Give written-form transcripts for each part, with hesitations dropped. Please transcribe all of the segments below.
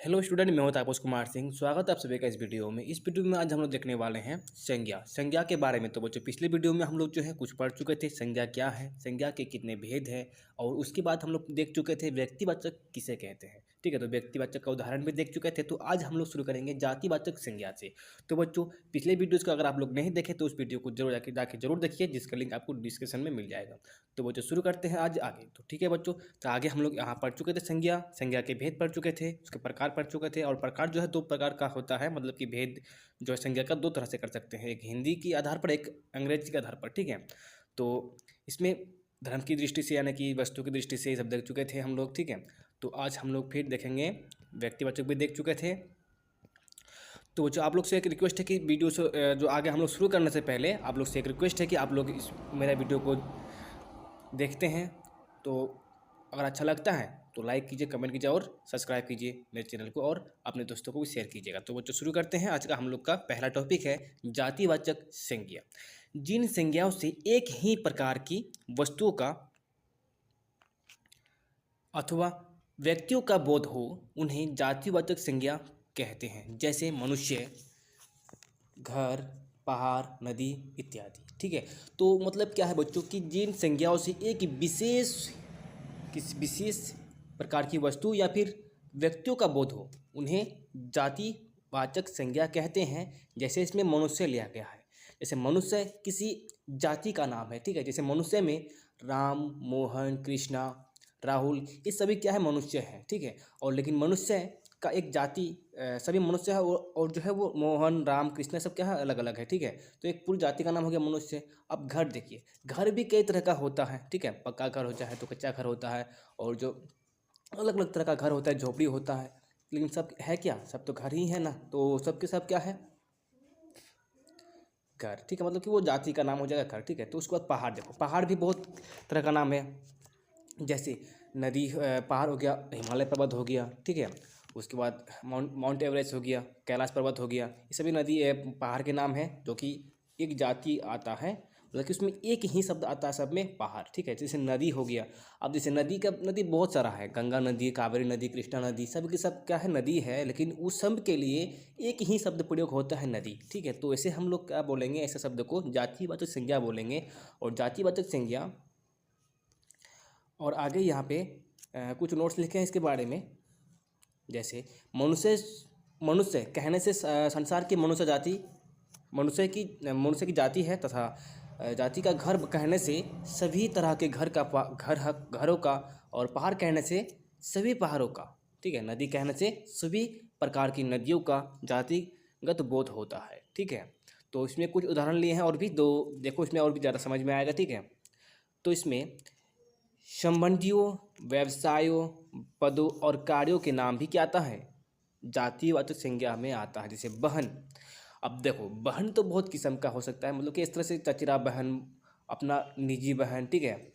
Hello student, मैं हूं तापस कुमार सिंह। स्वागत है आप सभी का इस वीडियो में। इस वीडियो में आज हम लोग देखने वाले हैं संज्ञा के बारे में। तो बच्चों, पिछले वीडियो में हम लोग जो है कुछ पढ़ चुके थे, संज्ञा क्या है, संज्ञा के कितने भेद हैं, और उसके बाद हम लोग देख चुके थे व्यक्तिवाचक किसे कहते हैं। ठीक है, तो व्यक्तिवाचक का उदाहरण भी देख चुके थे। तो आज हम लोग शुरू करेंगे जातिवाचक संज्ञा से। तो बच्चों, पिछले वीडियोज़ को अगर आप लोग नहीं देखे तो उस वीडियो को जरूर जाके जरूर देखिए, जिसका लिंक आपको डिस्क्रिप्शन में मिल जाएगा। तो बच्चों, शुरू करते हैं आज आगे। तो ठीक है बच्चों, तो आगे हम लोग यहाँ पढ़ चुके थे संज्ञा के भेद पढ़ चुके थे, उसके प्रकार पढ़ चुके थे। और प्रकार जो है दो प्रकार का होता है, मतलब कि भेद जो है संज्ञा का दो तरह से कर सकते हैं, एक हिंदी के आधार पर, एक अंग्रेजी के आधार पर। ठीक है, तो इसमें धर्म की दृष्टि से यानी कि वस्तु की दृष्टि से सब देख चुके थे हम लोग। ठीक है, तो आज हम लोग फिर देखेंगे, व्यक्तिवाचक भी देख चुके थे। तो जो आप लोग से एक रिक्वेस्ट है कि वीडियो से जो आगे हम लोग शुरू करने से पहले आप लोग से एक रिक्वेस्ट है कि आप लोग इस मेरा वीडियो को देखते हैं तो अगर अच्छा लगता है तो लाइक कीजिए, कमेंट कीजिए और सब्सक्राइब कीजिए मेरे चैनल को, और अपने दोस्तों को भी शेयर कीजिएगा। तो बच्चों, शुरू करते हैं। आज का हम लोग का पहला टॉपिक है जातिवाचक संज्ञा। जिन संज्ञाओं से एक ही प्रकार की वस्तुओं का अथवा व्यक्तियों का बोध हो, उन्हें जातिवाचक संज्ञा कहते हैं। जैसे मनुष्य, घर, पहाड़, नदी इत्यादि। ठीक है, तो मतलब क्या है बच्चों कि जिन संज्ञाओं से एक किसी विशेष प्रकार की वस्तु या फिर व्यक्तियों का बोध हो, उन्हें जातिवाचक संज्ञा कहते हैं। जैसे इसमें मनुष्य लिया गया है, जैसे मनुष्य किसी जाति का नाम है। ठीक है, जैसे मनुष्य में राम, मोहन, कृष्णा, राहुल, ये सभी क्या है, मनुष्य हैं। ठीक है, और लेकिन मनुष्य का एक जाति, सभी मनुष्य है, और जो है वो मोहन, राम, कृष्ण सब क्या है, अलग अलग है। ठीक है, तो एक पूरी जाति का नाम हो गया मनुष्य। अब घर देखिए, घर भी कई तरह का होता है। ठीक है, पक्का घर होता है तो कच्चा घर होता है, और जो अलग अलग तरह का घर होता है, झोपड़ी होता है। लेकिन सब है क्या, सब तो घर ही है ना। तो सबके सब क्या है, घर। ठीक है, मतलब कि वो जाति का नाम हो जाएगा घर। ठीक है, तो उसके बाद पहाड़ देखो, पहाड़ भी बहुत तरह का नाम है। जैसे नदी, पहाड़ हो गया, हिमालय पर्वत हो गया। ठीक है, उसके बाद माउंट एवरेस्ट हो गया, कैलाश पर्वत हो गया। ये सभी नदी पहाड़ के नाम है, जो कि एक जाति आता है, मतलब कि उसमें एक ही शब्द आता है सब में, पहाड़। ठीक है, जैसे नदी हो गया। अब जैसे नदी बहुत सारा है, गंगा नदी, कावेरी नदी, कृष्णा नदी, सब की सब क्या है, नदी है। लेकिन उस सब के लिए एक ही शब्द प्रयोग होता है, नदी। ठीक है, तो ऐसे हम लोग क्या बोलेंगे, ऐसे शब्द को जातिवाचक संज्ञा बोलेंगे। और जातिवाचक संज्ञा, और आगे यहाँ पे कुछ नोट्स लिखे हैं इसके बारे में। जैसे मनुष्य मनुष्य कहने से संसार की मनुष्य की जाति है, तथा जाति का घर कहने से सभी तरह के घरों का, और पहाड़ कहने से सभी पहाड़ों का। ठीक है, नदी कहने से सभी प्रकार की नदियों का जातिगत बोध होता है। ठीक है, तो इसमें कुछ उदाहरण लिए हैं, और भी दो देखो, इसमें और भी ज़्यादा समझ में आएगा। ठीक है, तो इसमें संबंधियों, व्यवसायों, पदों और कार्यों के नाम भी क्या आता है, जातिवाचक संज्ञा में आता है। जैसे बहन। अब देखो, बहन तो बहुत किस्म का हो सकता है, मतलब कि इस तरह से चचेरा बहन, अपना निजी बहन। ठीक है,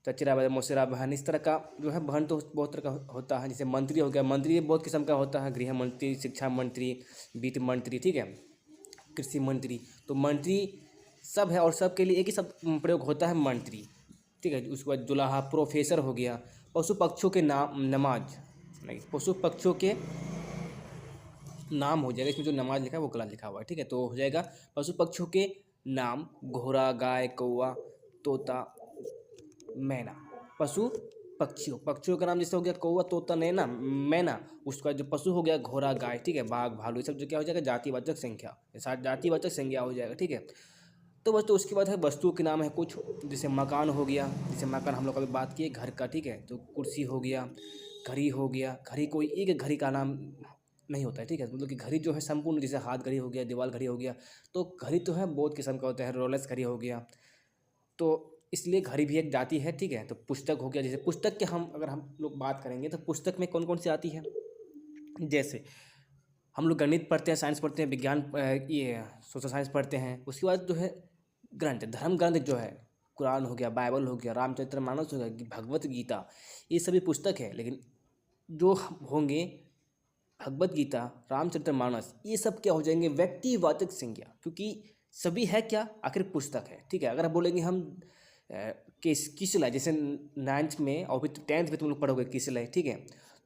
चचेरा बहन, मौसेरा बहन, इस तरह का जो है बहन तो बहुत तरह का होता है। जैसे मंत्री हो गया, मंत्री बहुत किस्म का होता है, गृह मंत्री, शिक्षा मंत्री, वित्त मंत्री। ठीक है, कृषि मंत्री। तो मंत्री सब है, और सब के लिए एक ही शब्द प्रयोग होता है, मंत्री। ठीक है, उसके बाद जुलाहा, प्रोफेसर हो गया। पशु पक्षियों के नाम, नमाज नहीं, पशु पक्षियों के नाम हो जाएगा, इसमें जो नमाज लिखा है वो गलत लिखा हुआ है। ठीक है, तो हो जाएगा पशु पक्षियों के नाम, घोड़ा, गाय, कौवा, तोता, मैना। पशु पक्षियों का नाम जैसे हो गया कौवा, तोता, नैना, मैना। उसका जो पशु हो गया घोड़ा, गाय। ठीक है, बाघ, भालू, ये सब जो क्या हो जाएगा, जातिवाचक संख्या, जातिवाचक संज्ञा हो जाएगा। ठीक है, तो बस, तो उसके बाद है वस्तुओं के नाम है कुछ। जैसे मकान हो गया, जैसे मकान हम लोग अभी बात किए घर का। ठीक है, तो कुर्सी हो गया, घड़ी हो गया। घड़ी कोई एक घड़ी का नाम नहीं होता है। ठीक है, मतलब कि घड़ी जो है संपूर्ण, जैसे हाथ घड़ी हो गया, दीवार घड़ी हो गया। तो घड़ी तो है बहुत किस्म का होता है, रोलेक्स घड़ी हो गया। तो इसलिए घड़ी भी एक जाति है। ठीक है, तो पुस्तक हो गया। जैसे पुस्तक के अगर हम लोग बात करेंगे तो पुस्तक में कौन कौन सी आती है, जैसे हम लोग गणित पढ़ते हैं, साइंस पढ़ते हैं, विज्ञान, ये सोशल साइंस पढ़ते हैं। उसके बाद जो है ग्रंथ, धर्म ग्रंथ जो है, कुरान हो गया, बाइबल हो गया, रामचरितमानस हो गया, भगवत गीता, ये सभी पुस्तक है। लेकिन जो होंगे भगवत गीता, रामचरितमानस, ये सब क्या हो जाएंगे, व्यक्तिवाचक संज्ञा, क्योंकि सभी है क्या, आखिर पुस्तक है। ठीक है, अगर आप बोलेंगे हम किसलय, जैसे 9th में और फिर 10th में तुम लोग पढ़ोगे किसलय। ठीक है,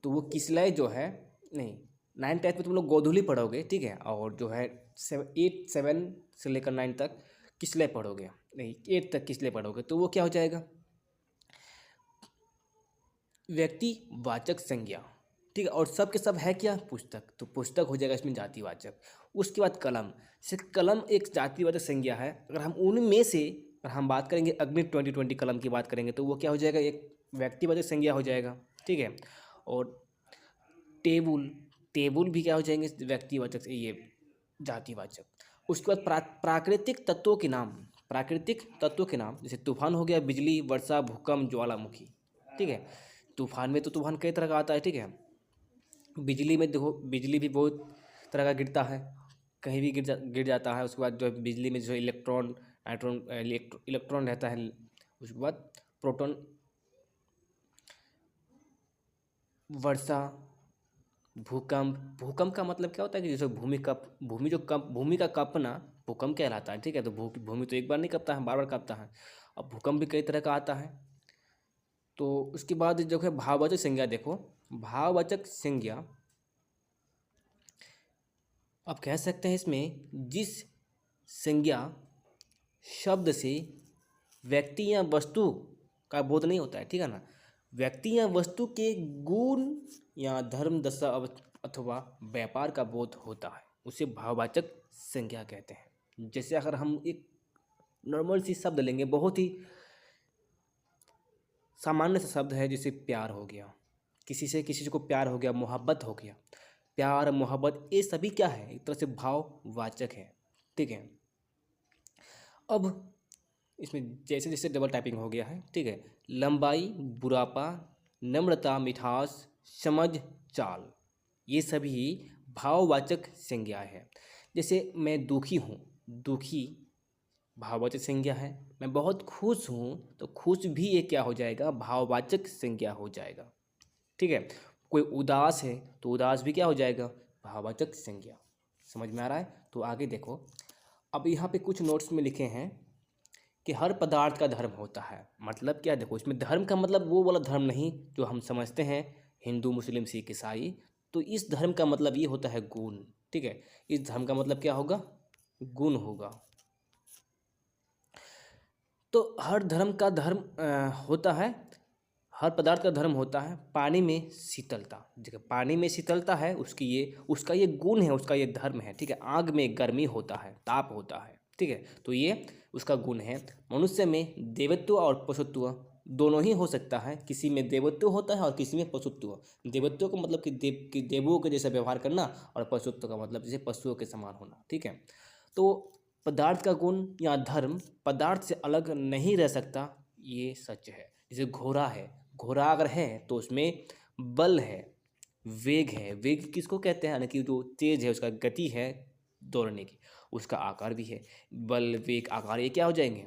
तो वो किसलय जो है, नहीं, 9th 10th में तुम लोग गोधुली पढ़ोगे, ठीक है, और जो है 7 से लेकर 9 तक किसले पढ़ोगे, नहीं 8 तक किसले पढ़ोगे, तो वो क्या हो जाएगा, व्यक्तिवाचक संज्ञा, ठीक है। और सब के सब है क्या, पुस्तक, तो पुस्तक हो जाएगा इसमें जातिवाचक। उसके बाद कलम, जैसे कलम एक जातिवाचक संज्ञा है। अगर हम उनमें से अगर हम बात करेंगे अग्नि 2020 कलम की बात करेंगे तो वो क्या हो जाएगा, एक व्यक्तिवाचक संज्ञा हो जाएगा, ठीक है। और टेबुल, टेबुल भी क्या हो जाएंगे, व्यक्तिवाचक, ये जातिवाचक। उसके बाद प्राकृतिक तत्वों के नाम, प्राकृतिक तत्वों के नाम जैसे तूफान हो गया, बिजली, वर्षा, भूकंप, ज्वालामुखी, ठीक है। तूफान में तो तूफान कई तरह का आता है, ठीक है। बिजली में देखो, बिजली भी बहुत तरह का गिरता है, कहीं भी गिर जाता है। उसके बाद जो है बिजली में जो इलेक्ट्रॉन, नाइट्रॉन, इलेक्ट्रॉन रहता है। उसके बाद प्रोटॉन, वर्षा, भूकंप, भूकंप का मतलब क्या होता है कि जैसे भूमि का कंपना भूकंप कहलाता है, ठीक है। तो भूमि तो एक बार नहीं कंपता है, बार बार कंपता है। अब भूकंप भी कई तरह का आता है। तो उसके बाद जो है भाववाचक संज्ञा, देखो भाववाचक संज्ञा आप कह सकते हैं इसमें जिस संज्ञा शब्द से व्यक्ति या वस्तु का बोध नहीं होता है, ठीक है ना, व्यक्ति या वस्तु के गुण या धर्म, दशा अथवा व्यापार का बोध होता है, उसे भाववाचक संज्ञा कहते हैं। जैसे अगर हम एक नॉर्मल सी शब्द लेंगे, बहुत ही सामान्य सा शब्द है, जैसे प्यार हो गया, किसी से को प्यार हो गया, मोहब्बत हो गया, प्यार, मोहब्बत, ये सभी क्या है, एक तरह से भाववाचक है, ठीक है। अब इसमें जैसे जैसे डबल टाइपिंग हो गया है, ठीक है, लंबाई, बुढ़ापा, नम्रता, मिठास, समझ, चाल, ये सभी भाववाचक संज्ञा है। जैसे मैं दुखी हूँ, दुखी भाववाचक संज्ञा है। मैं बहुत खुश हूँ, तो खुश भी ये क्या हो जाएगा, भाववाचक संज्ञा हो जाएगा, ठीक है। कोई उदास है तो उदास भी क्या हो जाएगा, भाववाचक संज्ञा। समझ में आ रहा है। तो आगे देखो, अब यहाँ पे कुछ नोट्स में लिखे हैं कि हर पदार्थ का धर्म होता है। मतलब क्या, देखो इसमें धर्म का मतलब वो वाला धर्म नहीं जो हम समझते हैं, हिंदू, मुस्लिम, सिख, ईसाई। तो इस धर्म का मतलब ये होता है गुण, ठीक है। इस धर्म का मतलब क्या होगा, गुण होगा। तो हर धर्म का धर्म होता है, हर पदार्थ का धर्म होता है पानी में शीतलता। देखिए पानी में शीतलता है, उसका ये गुण है, उसका ये धर्म है, ठीक है। आग में गर्मी होता है, ताप होता है, ठीक है। तो ये उसका गुण है। मनुष्य में देवत्व और पशुत्व दोनों ही हो सकता है, किसी में देवत्व होता है और किसी में पशुत्व। देवत्व का मतलब कि देवों के जैसा व्यवहार करना, और पशुत्व का मतलब जैसे पशुओं के समान होना, ठीक है। तो पदार्थ का गुण या धर्म पदार्थ से अलग नहीं रह सकता, ये सच है। जैसे घोड़ा है, घोड़ा अगर है तो उसमें बल है, वेग है। वेग किसको कहते हैं, यानी कि जो तेज है, उसका गति है दौड़ने की, उसका आकार भी है। बल, वेग, आकार, ये क्या हो जाएंगे,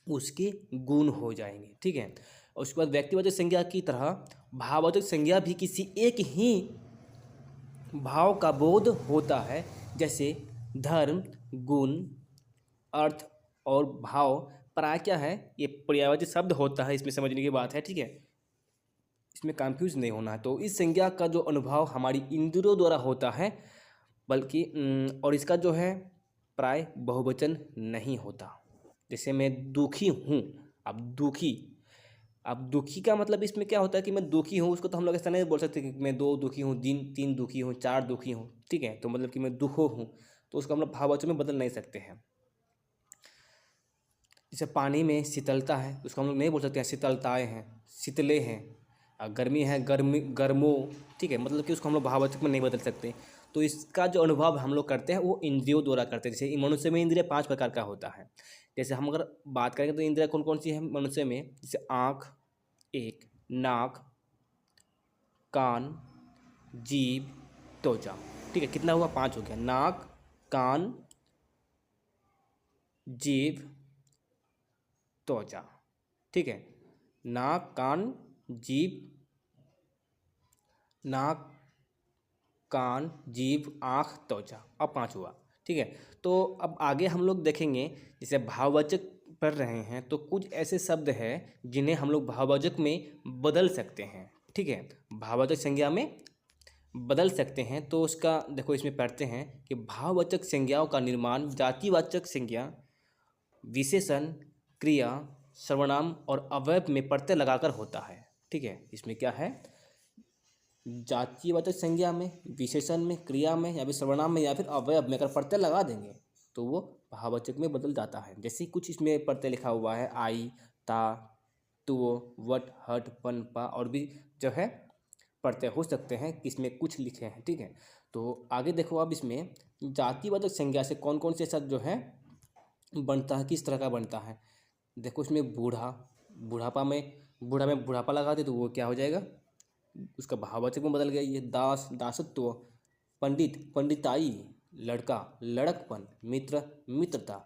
उसके गुण हो जाएंगे, ठीक है। और उसके बाद व्यक्तिवाचक संज्ञा की तरह भाववाचक संज्ञा भी किसी एक ही भाव का बोध होता है। जैसे धर्म, गुण, अर्थ और भाव प्राय क्या है, ये पर्यायवाची शब्द होता है, इसमें समझने की बात है, ठीक है। इसमें कंफ्यूज नहीं होना है। तो इस संज्ञा का जो अनुभव हमारी इंद्रियों द्वारा होता है, बल्कि और इसका जो है प्राय बहुवचन नहीं होता। जैसे मैं दुखी हूँ, अब दुखी का मतलब इसमें क्या होता है कि मैं दुखी हूँ, उसको तो हम लोग ऐसा नहीं बोल सकते कि मैं 2 दुखी हूँ, 3 दुखी हूँ, 4 दुखी हूँ, ठीक है। तो मतलब कि मैं दुखो हूँ, तो उसको हम लोग भाववाचक में बदल नहीं सकते हैं। जैसे पानी में शीतलता है, उसको हम लोग नहीं बोल सकते हैं शीतलताएँ हैं, शीतले हैं। गर्मी है, गर्मो, ठीक है। मतलब कि उसको हम लोग भाववाचक में नहीं बदल सकते। तो इसका जो अनुभव हम लोग करते हैं वो इंद्रियों द्वारा करते हैं। जैसे मनुष्य में इंद्रिय 5 प्रकार का होता है। जैसे हम अगर बात करेंगे तो इंद्रिया कौन कौन सी है मनुष्य में, जैसे आँख एक, नाक, कान, जीभ, त्वचा, ठीक है। कितना हुआ, 5 हो गया। नाक, कान, जीभ, त्वचा, ठीक है। नाक, कान, जीभ, नाक, कान, जीभ, आँख, त्वचा, अब 5 हुआ, ठीक है। तो अब आगे हम लोग देखेंगे, जैसे भाववाचक पढ़ रहे हैं तो कुछ ऐसे शब्द हैं जिन्हें हम लोग भाववाचक में बदल सकते हैं, ठीक है। भाववाचक संज्ञा में बदल सकते हैं, तो उसका देखो इसमें पढ़ते हैं कि भाववाचक संज्ञाओं का निर्माण जातिवाचक संज्ञा, विशेषण, क्रिया, सर्वनाम और अवयव में प्रत्यय लगाकर होता है। ठीक है, इसमें क्या है, जातिवाचक संज्ञा में, विशेषण में, क्रिया में या फिर सर्वनाम में या फिर अवयव में अगर प्रत्यय लगा देंगे तो वो भाववाचक में बदल जाता है। जैसे कुछ इसमें प्रत्यय लिखा हुआ है, आई, ता, तु, वट, हट, पन, पा, और भी जो है प्रत्यय हो सकते हैं, इसमें कुछ लिखे हैं। ठीक है, तो आगे देखो अब इसमें जातिवाचक संज्ञा से कौन कौन से शब्द जो है बनता है, किस तरह का बनता है। देखो इसमें बूढ़ा, बुढ़ापा में, बूढ़ा में बुढ़ापा लगा दे तो वो क्या हो जाएगा, उसका भाववाचक में बदल गया। ये दास, दासत्व, पंडित, पंडिताई, लड़का, लड़कपन, मित्र, मित्रता।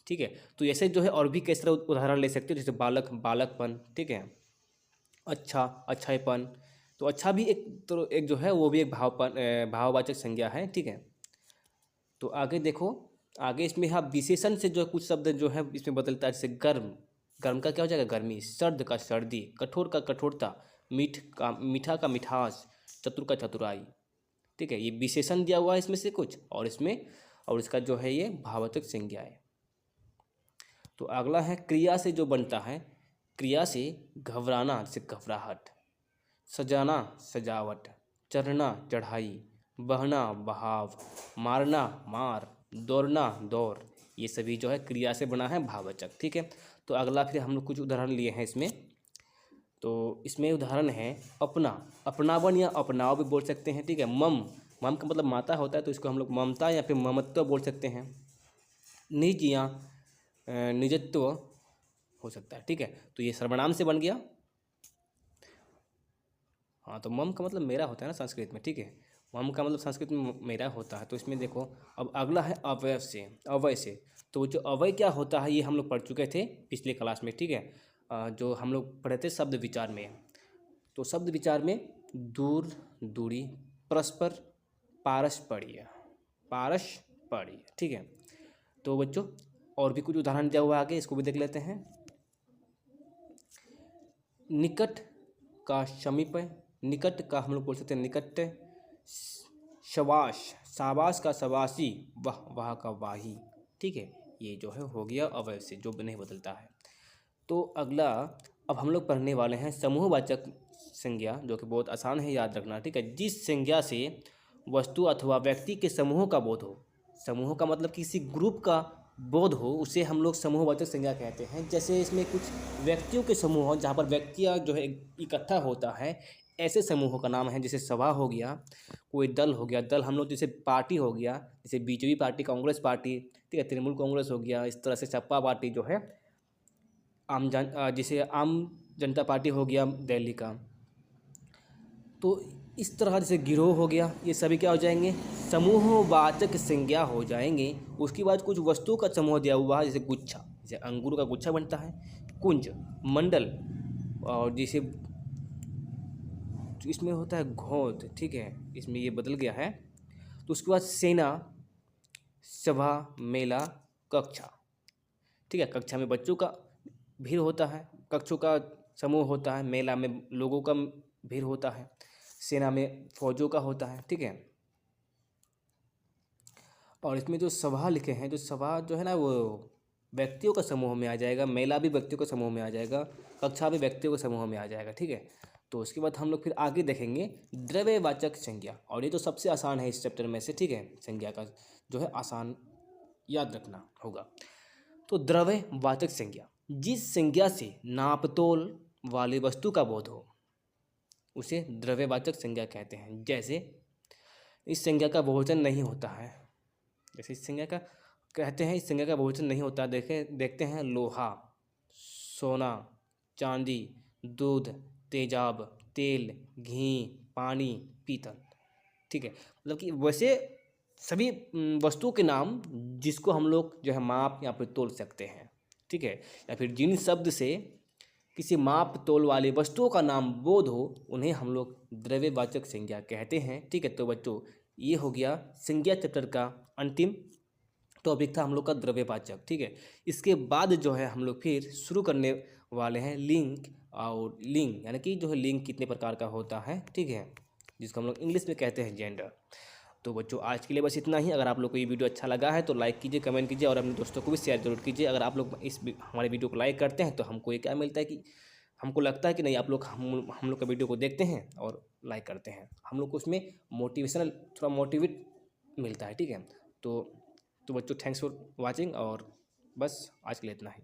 ठीक है, तो ऐसे जो है और भी कई तरह उदाहरण ले सकते हो, जैसे बालक, बालकपन। ठीक है, अच्छा, अच्छाईपन। तो अच्छा भी एक, तो एक जो है वो भी एक भाववाचक संज्ञा है। ठीक है, तो आगे देखो, आगे इसमें हाँ विशेषण से जो कुछ शब्द जो है इसमें बदलता है, जैसे गर्म, गर्म का क्या हो जाएगा गर्मी, सर्द का सर्दी, कठोर का कठोरता, मीठा का मिठास, चतुर का चतुराई। ठीक है, ये विशेषण दिया हुआ है इसमें से कुछ, और इसमें और इसका जो है ये भाववाचक संज्ञा है। तो अगला है क्रिया से जो बनता है, क्रिया से घबराना से घबराहट, सजाना सजावट, चढ़ना चढ़ाई, बहना बहाव, मारना मार, दौड़ना दौड़, ये सभी जो है क्रिया से बना है भाववाचक। ठीक है, तो अगला फिर हम लोग कुछ उदाहरण लिए हैं इसमें। तो इसमें उदाहरण है अपना, अपनावन या अपनाव भी बोल सकते हैं। ठीक है, मम, मम का मतलब माता होता है, तो इसको हम लोग ममता या फिर ममत्व बोल सकते हैं। निज या निजत्व हो सकता है। ठीक है, तो ये सर्वनाम से बन गया। हाँ, तो मम का मतलब मेरा होता है ना संस्कृत में। ठीक है, मम का मतलब संस्कृत में मेरा होता है। तो इसमें देखो अब अगला है अवयव से, अवय से। तो जो अवय क्या होता है ये हम लोग पढ़ चुके थे पिछले क्लास में। ठीक है, जो हम लोग पढ़े थे शब्द विचार में। तो शब्द विचार में दूर, दूरी, परस्पर, पारस्पर्य, पारस्पर्य। ठीक है, तो बच्चों और भी कुछ उदाहरण दिया हुआ है आगे, इसको भी देख लेते हैं। निकट का समीप, निकट का हम लोग बोल सकते हैं निकट, शबाश, शाबाश का शबाशी, वाह, वाह का वाही। ठीक है, ये जो है हो गया अवयव से, जो नहीं बदलता है। तो अगला अब हम लोग पढ़ने वाले हैं समूहवाचक संज्ञा, जो कि बहुत आसान है याद रखना। ठीक है, जिस संज्ञा से वस्तु अथवा व्यक्ति के समूह का बोध हो, समूह का मतलब किसी ग्रुप का बोध हो, उसे हम लोग समूहवाचक संज्ञा कहते हैं। जैसे इसमें कुछ व्यक्तियों के समूह हो, जहाँ पर व्यक्तियाँ जो है इकट्ठा होता है, ऐसे समूहों का नाम है। जैसे सभा हो गया, कोई दल हो गया, दल हम लोग जैसे पार्टी हो गया, जैसे बीजेपी पार्टी, कांग्रेस पार्टी। ठीक है, तृणमूल कांग्रेस हो गया, इस तरह से सपा पार्टी जो है जैसे आम जनता पार्टी हो गया दिल्ली का। तो इस तरह जैसे गिरोह हो गया, ये सभी क्या हो जाएंगे, समूहवाचक संज्ञा हो जाएंगे। उसके बाद कुछ वस्तुओं का समूह दिया हुआ है, जैसे गुच्छा, जैसे अंगूर का गुच्छा बनता है, कुंज, मंडल, और जैसे इसमें होता है घोंट। ठीक है, इसमें ये बदल गया है। तो उसके बाद सेना, सभा, मेला, कक्षा। ठीक है, कक्षा में बच्चों का भीड़ होता है, कक्षों का समूह होता है, मेला में लोगों का भीड़ होता है, सेना में फौजों का होता है। ठीक है, और इसमें जो सभा लिखे हैं, जो सभा जो है ना वो व्यक्तियों का समूह में आ जाएगा, मेला भी व्यक्तियों के समूह में आ जाएगा, कक्षा भी व्यक्तियों के समूह में आ जाएगा। ठीक है, तो उसके बाद हम लोग फिर आगे देखेंगे द्रव्यवाचक संज्ञा, और ये तो सबसे आसान है इस चैप्टर में से। ठीक है, संज्ञा का जो है आसान याद रखना होगा। तो द्रव्यवाचक संज्ञा, जिस संज्ञा से नापतोल वाली वस्तु का बोध हो, उसे द्रव्यवाचक संज्ञा कहते हैं। जैसे इस संज्ञा का बहुवचन नहीं होता है, जैसे इस संज्ञा का कहते हैं, इस संज्ञा का बहुवचन नहीं होता। देखते हैं लोहा, सोना, चांदी, दूध, तेजाब, तेल, घी, पानी, पीतल। ठीक है, मतलब कि वैसे सभी वस्तुओं के नाम जिसको हम लोग जो है माप या फिर तोल सकते हैं। ठीक है, या फिर जिन शब्द से किसी माप तोल वाली वस्तुओं का नाम बोध हो, उन्हें हम लोग द्रव्यवाचक संज्ञा कहते हैं। ठीक है, तो बच्चों ये हो गया संज्ञा चैप्टर का अंतिम टॉपिक था हम लोग का द्रव्यवाचक। ठीक है, इसके बाद जो है हम लोग फिर शुरू करने वाले हैं लिंग, और लिंग यानी कि जो है लिंग कितने प्रकार का होता है। ठीक है, जिसको हम लोग इंग्लिश में कहते हैं जेंडर। तो बच्चों आज के लिए बस इतना ही। अगर आप लोग को ये वीडियो अच्छा लगा है तो लाइक कीजिए, कमेंट कीजिए और अपने दोस्तों को भी शेयर जरूर कीजिए। अगर आप लोग हमारे वीडियो को लाइक करते हैं तो हमको ये क्या मिलता है कि हमको लगता है कि नहीं, आप लोग हम लोग का वीडियो को देखते हैं और लाइक करते हैं, हम लोग को उसमें मोटिवेशनल थोड़ा मोटिवेट मिलता है। ठीक है, तो बच्चों थैंक्स फॉर वाचिंग, और बस आज के लिए इतना ही।